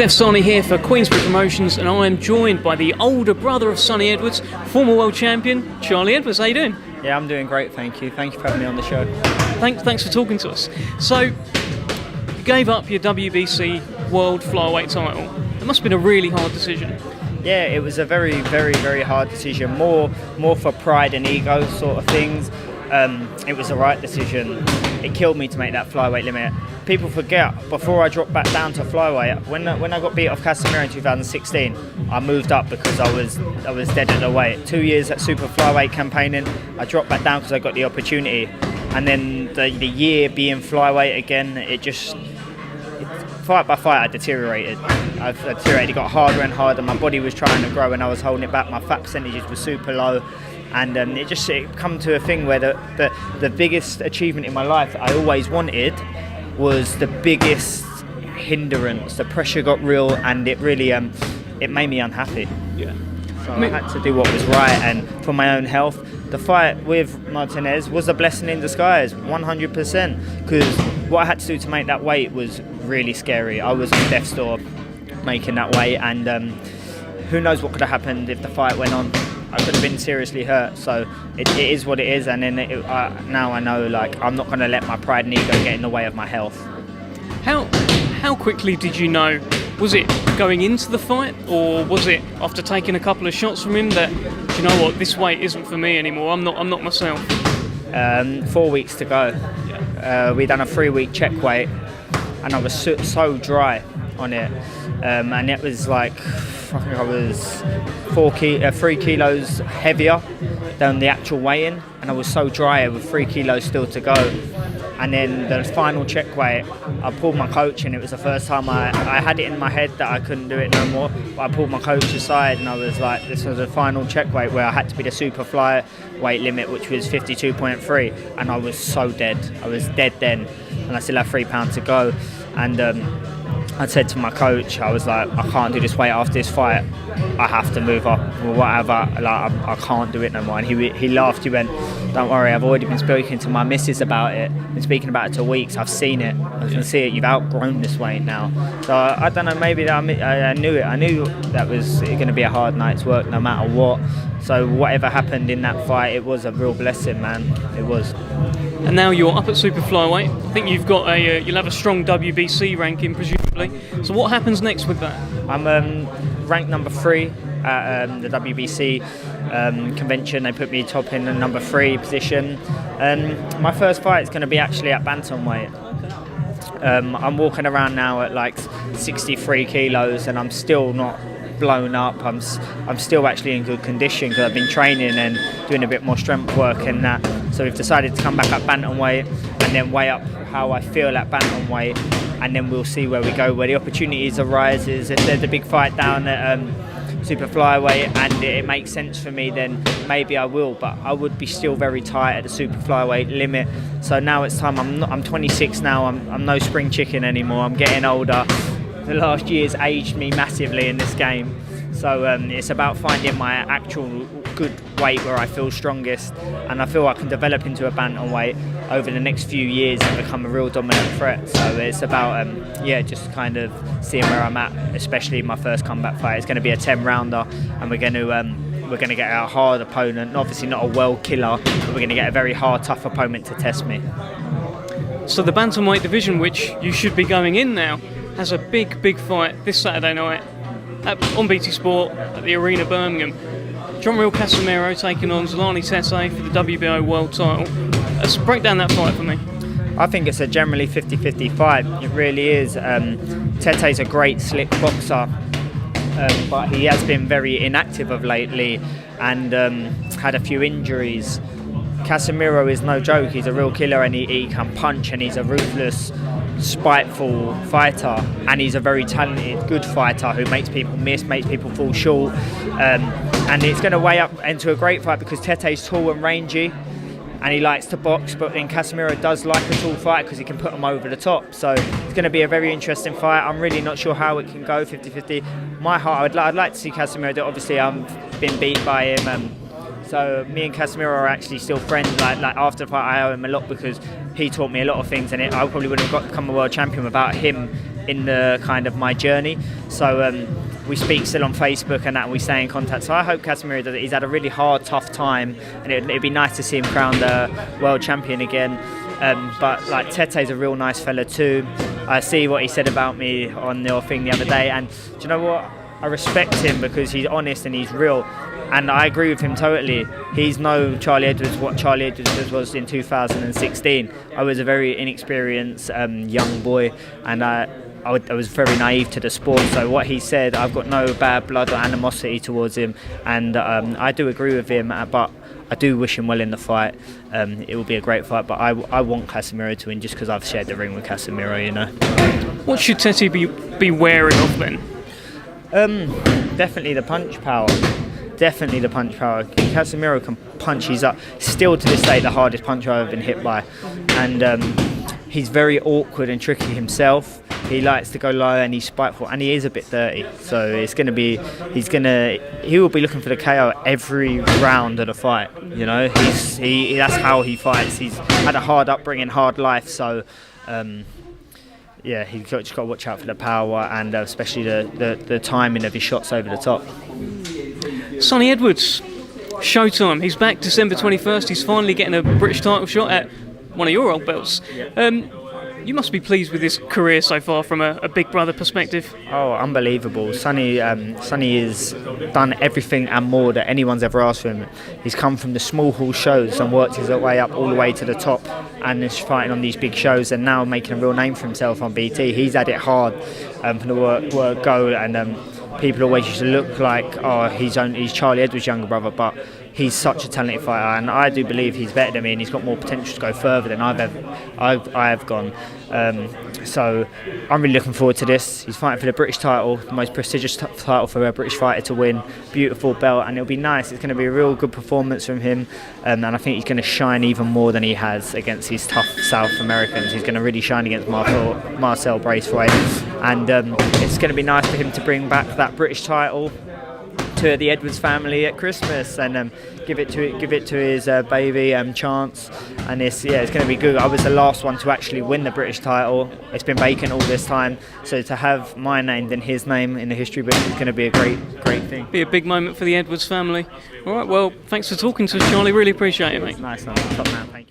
Dev Sahni here for Queensberry Promotions, and I am joined by the older brother of Sonny Edwards, former world champion, Charlie Edwards. How you doing? Yeah, I'm doing great, thank you. Thank you for having me on the show. Thanks for talking to us. So, you gave up your WBC World Flyweight Title. It must have been a really hard decision. Yeah, it was a very, very, very hard decision. More for pride and ego sort of things. It was the right decision. It killed me to make that flyweight limit. People forget, before I dropped back down to flyweight, when I got beat off Casimero in 2016, I moved up because I was dead at the weight. 2 years at super flyweight campaigning, I dropped back down because I got the opportunity. And then the year being flyweight again, fight by fight I deteriorated. It got harder and harder. My body was trying to grow and I was holding it back. My fat percentages were super low. And it come to a thing where the biggest achievement in my life that I always wanted was the biggest hindrance. The pressure got real, and it really it made me unhappy. Yeah. So I had to do what was right, and for my own health. The fight with Martinez was a blessing in disguise, 100%. Because what I had to do to make that weight was really scary. I was on death's door making that weight, and who knows what could have happened if the fight went on. I could have been seriously hurt, so it is what it is, and then now I know, like, I'm not going to let my pride and ego get in the way of my health. How quickly did you know? Was it going into the fight, or was it after taking a couple of shots from him that, do you know what, this weight isn't for me anymore? I'm not myself. 4 weeks to go. Yeah. We done a 3-week check weight, and I was so dry on it, and it was like, I think I was 3 kilos heavier than the actual weigh-in, and I was so dry with 3 kilos still to go. And then the final check weight, I pulled my coach, and it was the first time I had it in my head that I couldn't do it no more. But I pulled my coach aside, and I was like, this was the final check weight where I had to be the super flyweight limit, which was 52.3, and I was so dead. I was dead then, and I still have 3 pounds to go. And I said to my coach, I was like, I can't do this weight after this fight. I have to move up or whatever. Like, I can't do it no more. And he laughed. He went, don't worry, I've already been speaking to my missus about it. Been speaking about it for weeks. I've seen it. I can see it. You've outgrown this weight now. So I don't know. Maybe I knew it. I knew that was going to be a hard night's work no matter what. So whatever happened in that fight, it was a real blessing, man. It was. And now you're up at super flyweight. I think you've got you'll have a strong WBC ranking, presumably. So what happens next with that? I'm ranked number 3 at the WBC convention. They put me top in the number 3 position. My first fight is going to be actually at bantamweight. I'm walking around now at like 63 kilos, and I'm still not blown up. I'm still actually in good condition because I've been training and doing a bit more strength work and that. So we've decided to come back at bantamweight and then weigh up how I feel at bantamweight, and then we'll see where we go, where the opportunities arises. If there's a big fight down at super flyweight and it makes sense for me, then maybe I will, but I would be still very tight at the super flyweight limit. So now it's time. I'm 26 now. I'm no spring chicken anymore. I'm getting older. The last year's aged me massively in this game. So it's about finding my actual good weight where I feel strongest, and I feel I can develop into a bantamweight over the next few years and become a real dominant threat. So it's about just kind of seeing where I'm at, especially my first comeback fight. It's going to be a 10-rounder, and we're going to get a hard opponent. Obviously not a world killer, but we're going to get a very hard, tough opponent to test me. So the bantamweight division, which you should be going in now, has a big fight this Saturday night on BT Sport at the Arena Birmingham. Riel Casimero taking on Zolani Tete for the WBO World Title. Let's break down that fight for me. I think it's a generally 50-50 fight. It really is. Tete's a great slick boxer, but he has been very inactive of lately and had a few injuries. Casimero is no joke. He's a real killer, and he can punch, and he's a ruthless, spiteful fighter, and he's a very talented, good fighter who makes people miss, makes people fall short, and it's going to weigh up into a great fight because Tete's tall and rangy, and he likes to box, but then Casimero does like a tall fight because he can put him over the top. So it's going to be a very interesting fight. I'm really not sure how it can go 50-50. My heart, I'd like to see Casimero. Obviously, I've been beat by him. So me and Casimero are actually still friends. Like after the fight, I owe him a lot because he taught me a lot of things, and I probably wouldn't have become a world champion without him in the kind of my journey. So we speak still on Facebook and that, and we stay in contact. So I hope Casimero does it. He's had a really hard, tough time, and it'd be nice to see him crowned the world champion again. But like Tete's a real nice fella too. I see what he said about me on your thing the other day, and do you know what? I respect him because he's honest and he's real. And I agree with him totally. He's no Charlie Edwards, what Charlie Edwards was in 2016. I was a very inexperienced young boy, and I was very naive to the sport. So what he said, I've got no bad blood or animosity towards him, and I do agree with him. But I do wish him well in the fight. It will be a great fight, but I want Casimero to win just because I've shared the ring with Casimero, you know. What should Tete be wary of then? Definitely the punch power. Definitely the punch power. Casimero can punch. He's still to this day the hardest puncher I've ever been hit by, and he's very awkward and tricky himself. He likes to go low and he's spiteful, and he is a bit dirty. So it's going to be, he will be looking for the KO every round of the fight. You know, that's how he fights. He's had a hard upbringing, hard life. So yeah, he's just got to watch out for the power and especially the timing of his shots over the top. Sonny Edwards, showtime. He's back December 21st. He's finally getting a British title shot at one of your old belts. You must be pleased with his career so far from a big brother perspective. Oh, unbelievable. Sonny has done everything and more that anyone's ever asked from him. He's come from the small hall shows and worked his way up all the way to the top, and is fighting on these big shows and now making a real name for himself on BT. He's had it hard from the word go, and people always used to look like, oh, he's Charlie Edwards' younger brother, but he's such a talented fighter, and I do believe he's better than me, and he's got more potential to go further than I have gone. So I'm really looking forward to this. He's fighting for the British title, the most prestigious title for a British fighter to win. Beautiful belt, and it'll be nice. It's going to be a real good performance from him, and I think he's going to shine even more than he has against these tough South Americans. He's going to really shine against Marcel Braithwaite, and it's going to be nice for him to bring back that British title to the Edwards family at Christmas, and give it to his baby Chance, and it's going to be good. I was the last one to actually win the British title. It's been vacant all this time, so to have my name and his name in the history book is going to be a great thing. Be a big moment for the Edwards family. All right, well, thanks for talking to us, Charlie. Really appreciate it, mate. Nice, top man. Thank you.